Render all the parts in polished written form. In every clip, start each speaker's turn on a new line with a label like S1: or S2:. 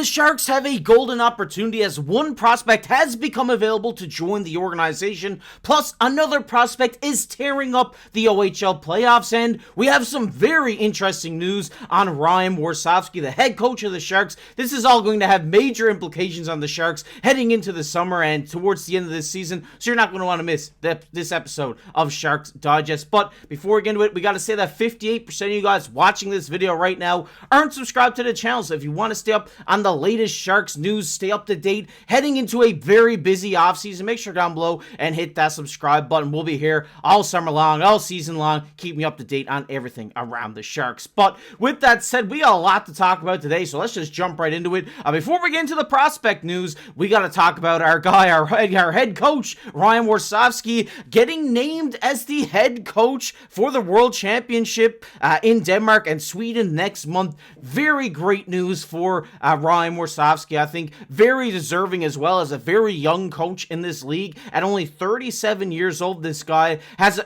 S1: The Sharks have a golden opportunity as one prospect has become available to join the organization, plus another prospect is tearing up the OHL playoffs, and we have some very interesting news on Ryan Warsovsky, the head coach of the Sharks. This is all going to have major implications on the Sharks heading into the summer and towards the end of this season, so you're not going to want to miss this episode of Sharks Digest. But before we get into it, we got to say that 58% of you guys watching this video right now aren't subscribed to the channel, so if you want to stay up on the latest Sharks news, stay up to date, heading into a very busy offseason, make sure down below and hit that subscribe button. We'll be here all summer long, all season long, keep me up to date on everything around the Sharks. But with that said, we got a lot to talk about today, so let's just jump right into it. Before we get into the prospect news, we got to talk about our guy, our head coach, Ryan Warsovsky, getting named as the head coach for the World Championship in Denmark and Sweden next month. Very great news for Ryan Warsovsky. I think very deserving as well, as a very young coach in this league. At only 37 years old, this guy has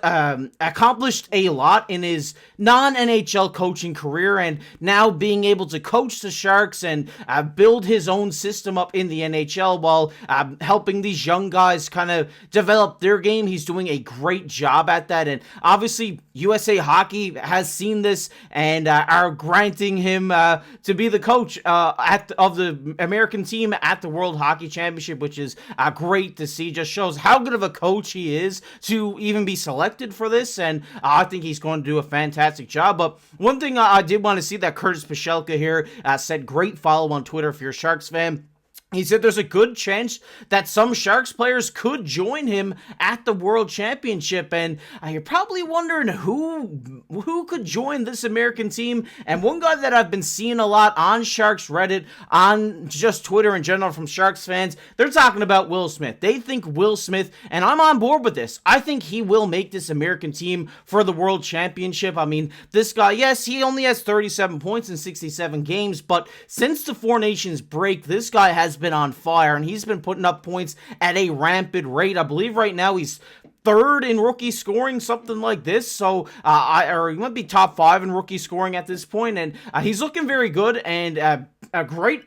S1: accomplished a lot in his non-NHL coaching career, and now being able to coach the Sharks and build his own system up in the NHL while helping these young guys kind of develop their game. He's doing a great job at that, and obviously USA Hockey has seen this and are granting him to be the coach of the American team at the World Hockey Championship, which is great to see. Just shows how good of a coach he is to even be selected for this, and I think he's going to do a fantastic job. But one thing I did want to see that Curtis Pashelka here said, great follow on Twitter if you're a Sharks fan. He said there's a good chance that some Sharks players could join him at the World Championship, and you're probably wondering who could join this American team. And one guy that I've been seeing a lot on Sharks Reddit, on just Twitter in general from Sharks fans, they're talking about Will Smith. They think Will Smith, and I'm on board with this. I think he will make this American team for the World Championship. I mean, this guy, yes, he only has 37 points in 67 games, but since the Four Nations break, this guy has been on fire, and he's been putting up points at a rampant rate. I believe right now he's third in rookie scoring, something like this. So, or he might be top 5 in rookie scoring at this point, and he's looking very good, and a great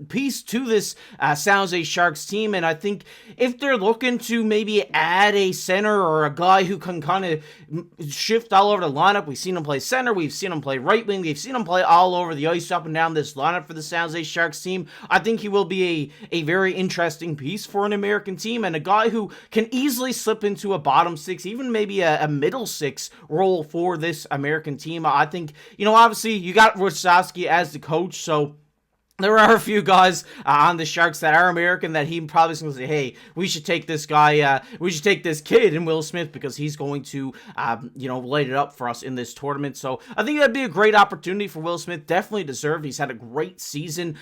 S1: piece to this San Jose Sharks team. And I think if they're looking to maybe add a center or a guy who can kind of shift all over the lineup, we've seen him play center, we've seen him play right wing, we've seen him play all over the ice up and down this lineup for the San Jose Sharks team. I think he will be a very interesting piece for an American team, and a guy who can easily slip into a bottom 6, even maybe a middle 6 role for this American team. I think, obviously you got Warsofsky as the coach, so there are a few guys on the Sharks that are American that he probably is going to say, hey, we should take this guy, we should take this kid in Will Smith, because he's going to, light it up for us in this tournament. So I think that'd be a great opportunity for Will Smith. Definitely deserved. He's had a great season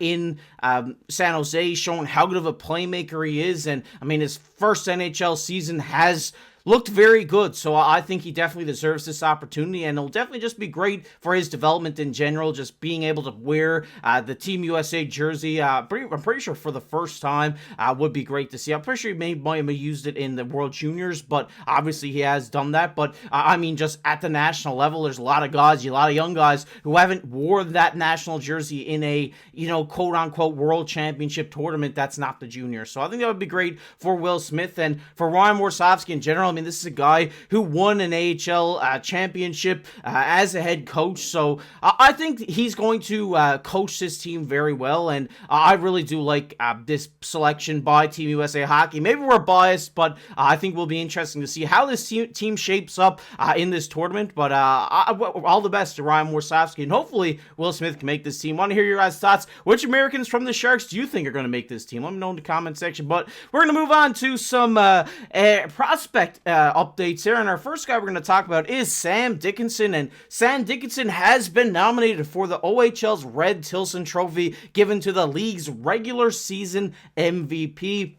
S1: in San Jose, showing how good of a playmaker he is. And, I mean, his first NHL season has looked very good, so I think he definitely deserves this opportunity, and it'll definitely just be great for his development in general, just being able to wear the Team USA jersey. I'm pretty sure for the first time would be great to see. I'm pretty sure he might have used it in the World Juniors, but obviously he has done that. But I mean, just at the national level, there's a lot of guys, a lot of young guys who haven't wore that national jersey in a, quote-unquote World Championship tournament that's not the juniors. So I think that would be great for Will Smith and for Ryan Warsovsky in general. I mean, this is a guy who won an AHL championship as a head coach, so I think he's going to coach this team very well, and I really do like this selection by Team USA Hockey. Maybe we're biased, but I think will be interesting to see how this team shapes up in this tournament. But all the best to Ryan Warsovsky, and hopefully Will Smith can make this team. Want to hear your guys' thoughts? Which Americans from the Sharks do you think are going to make this team? Let me know in the comment section. But we're going to move on to some prospect updates here, and our first guy we're going to talk about is Sam Dickinson, and Sam Dickinson has been nominated for the OHL's Red Tilson Trophy, given to the league's regular season MVP.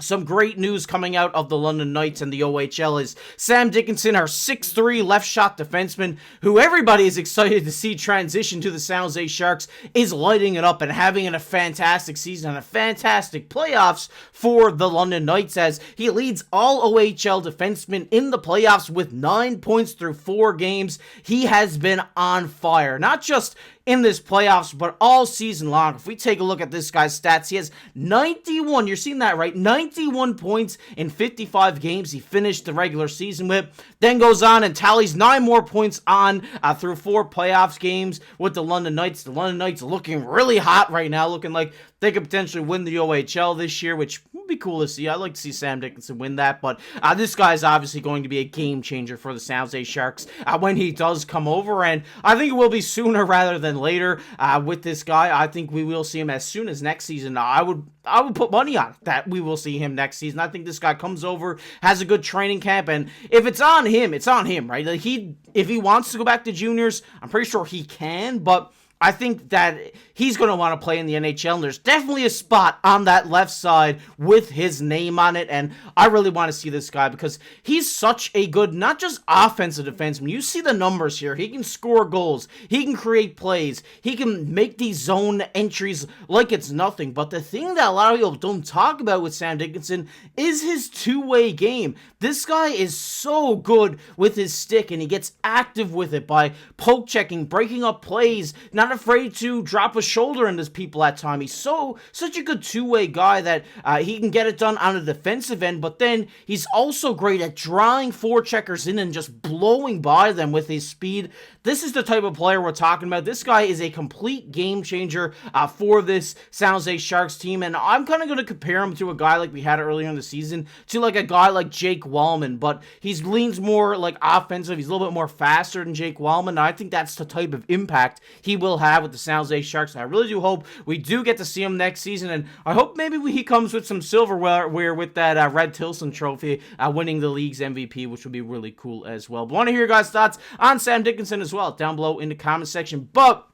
S1: Some great news coming out of the London Knights and the OHL is Sam Dickinson, our 6'3" left shot defenseman, who everybody is excited to see transition to the San Jose Sharks, is lighting it up and having a fantastic season and a fantastic playoffs for the London Knights, as he leads all OHL defensemen in the playoffs with 9 points through 4 games. He has been on fire, not just in this playoffs, but all season long. If we take a look at this guy's stats, he has 91, you're seeing that right, 91 points in 55 games he finished the regular season with, then goes on and tallies 9 more points on through 4 playoffs games with the London Knights. The London Knights looking really hot right now, looking like they could potentially win the OHL this year, which would be cool to see. I'd like to see Sam Dickinson win that, but this guy is obviously going to be a game changer for the San Jose Sharks when he does come over, and I think it will be sooner rather than later with this guy. I think we will see him as soon as next season. I would put money on it that we will see him next season. I think this guy comes over, has a good training camp, and if it's on him, it's on him, right? Like if he wants to go back to juniors, I'm pretty sure he can, but I think that he's going to want to play in the NHL, and there's definitely a spot on that left side with his name on it, and I really want to see this guy because he's such a good, not just offensive defenseman. You see the numbers here. He can score goals. He can create plays. He can make these zone entries like it's nothing, but the thing that a lot of people don't talk about with Sam Dickinson is his two-way game. This guy is so good with his stick, and he gets active with it by poke checking, breaking up plays, not afraid to drop a shoulder into people at times. He's such a good two-way guy that he can get it done on the defensive end, but then he's also great at drawing forecheckers in and just blowing by them with his speed. This is the type of player we're talking about. This guy is a complete game changer for this San Jose Sharks team, and I'm kind of going to compare him to a guy like we had earlier in the season, to like a guy like Jake Wallman, but he leans more like offensive. He's a little bit more faster than Jake Wallman, and I think that's the type of impact he will have with the San Jose Sharks. I really do hope we do get to see him next season, and I hope maybe he comes with some silverware with that Red Tilson trophy, winning the league's MVP, which would be really cool as well. But I want to hear your guys' thoughts on Sam Dickinson as well down below in the comment section. But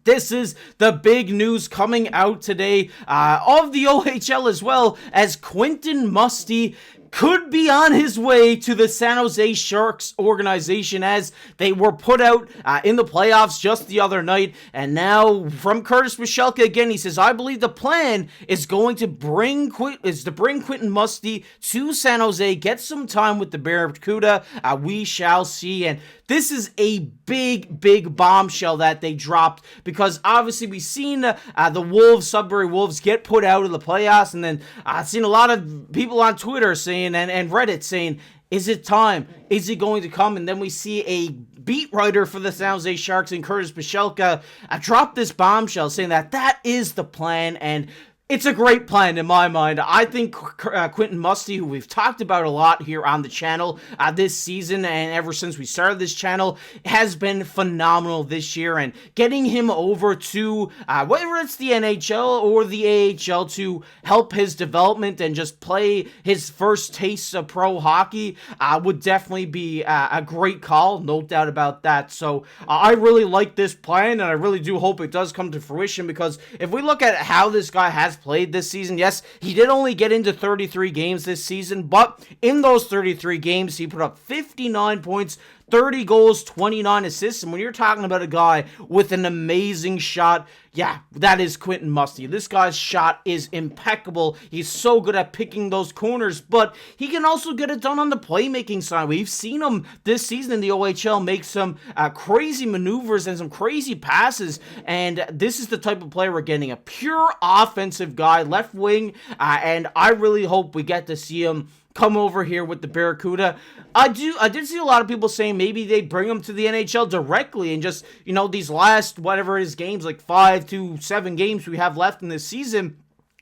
S1: this is the big news coming out today of the OHL, as well as Quentin Musty could be on his way to the San Jose Sharks organization, as they were put out in the playoffs just the other night. And now from Curtis Michalka again, he says, I believe the plan is going to bring Quentin Musty to San Jose, get some time with the Barracuda. We shall see. And this is a big bombshell that they dropped, because obviously we've seen the Wolves, Sudbury Wolves, get put out of the playoffs, and then I've seen a lot of people on Twitter saying and Reddit saying, is it time? Is he going to come? And then we see a beat writer for the San Jose Sharks and Curtis Michalka drop this bombshell saying that is the plan, and it's a great plan in my mind. I think Quentin Musty, who we've talked about a lot here on the channel this season and ever since we started this channel, has been phenomenal this year. And getting him over to whether it's the NHL or the AHL to help his development and just play his first tastes of pro hockey would definitely be a great call, no doubt about that. So I really like this plan, and I really do hope it does come to fruition, because if we look at how this guy has played this season, yes, he did only get into 33 games this season, but in those 33 games, he put up 59 points, 30 goals, 29 assists, and when you're talking about a guy with an amazing shot, yeah, that is Quentin Musty. This guy's shot is impeccable. He's so good at picking those corners, but he can also get it done on the playmaking side. We've seen him this season in the OHL make some crazy maneuvers and some crazy passes, and this is the type of player we're getting, a pure offensive guy, left wing, and I really hope we get to see him come over here with the Barracuda. I did see a lot of people saying maybe they bring him to the NHL directly, and just, you know, these last, whatever it is, games, like 5 to 7 games we have left in this season,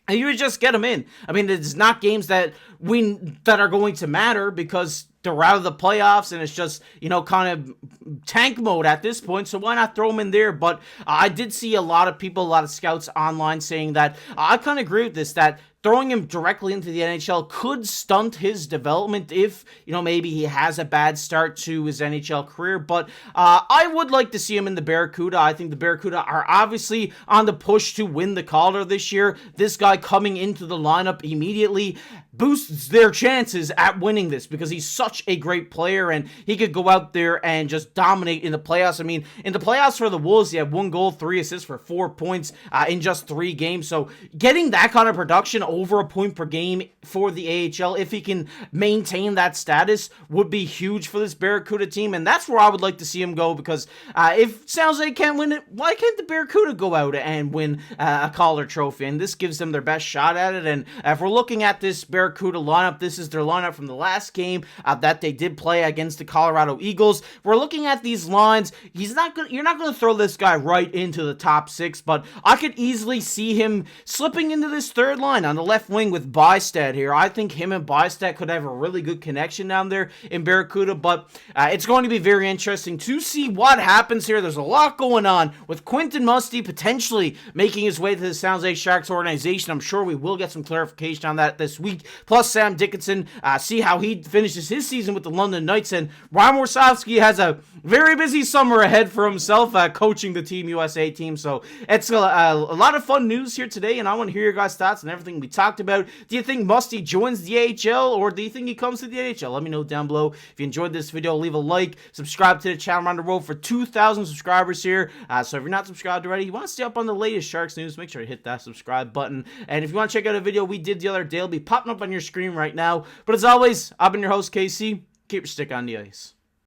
S1: and you would just get him in. I mean, it's not games that are going to matter, because they're out of the playoffs, and it's just, you know, kind of tank mode at this point, so why not throw him in there? But I did see a lot of people, a lot of scouts online saying that I kind of agree with this, that throwing him directly into the NHL could stunt his development if, you know, maybe he has a bad start to his NHL career. But I would like to see him in the Barracuda. I think the Barracuda are obviously on the push to win the Calder this year. This guy coming into the lineup immediately, boosts their chances at winning this because he's such a great player and he could go out there and just dominate in the playoffs. I mean, in the playoffs for the Wolves, he had 1 goal, 3 assists for 4 points in just 3 games. So getting that kind of production over a point per game for the AHL, if he can maintain that status, would be huge for this Barracuda team. And that's where I would like to see him go because if San Jose can't win it, why can't the Barracuda go out and win a Calder Trophy? And this gives them their best shot at it. And if we're looking at this Barracuda lineup, this is their lineup from the last game that they did play against the Colorado Eagles. We're looking at these lines. You're not going to throw this guy right into the top 6, but I could easily see him slipping into this third line on the left wing with Bystad here. I think him and Bystad could have a really good connection down there in Barracuda, but it's going to be very interesting to see what happens here. There's a lot going on with Quentin Musty potentially making his way to the San Jose Sharks organization. I'm sure we will get some clarification on that this week. Plus Sam Dickinson, see how he finishes his season with the London Knights, and Ryan Warsovsky has a very busy summer ahead for himself coaching the Team USA team. So it's a lot of fun news here today, and I want to hear your guys' thoughts on everything we talked about. Do you think Musty joins the AHL, or do you think he comes to the AHL? Let me know down below. If you enjoyed this video, leave a like, subscribe to the channel. We're on the road for 2,000 subscribers here. So if you're not subscribed already, you want to stay up on the latest Sharks news, make sure to hit that subscribe button. And if you want to check out a video we did the other day, it'll be popping up on your screen right now. But as always, I've been your host, KC. Keep your stick on the ice.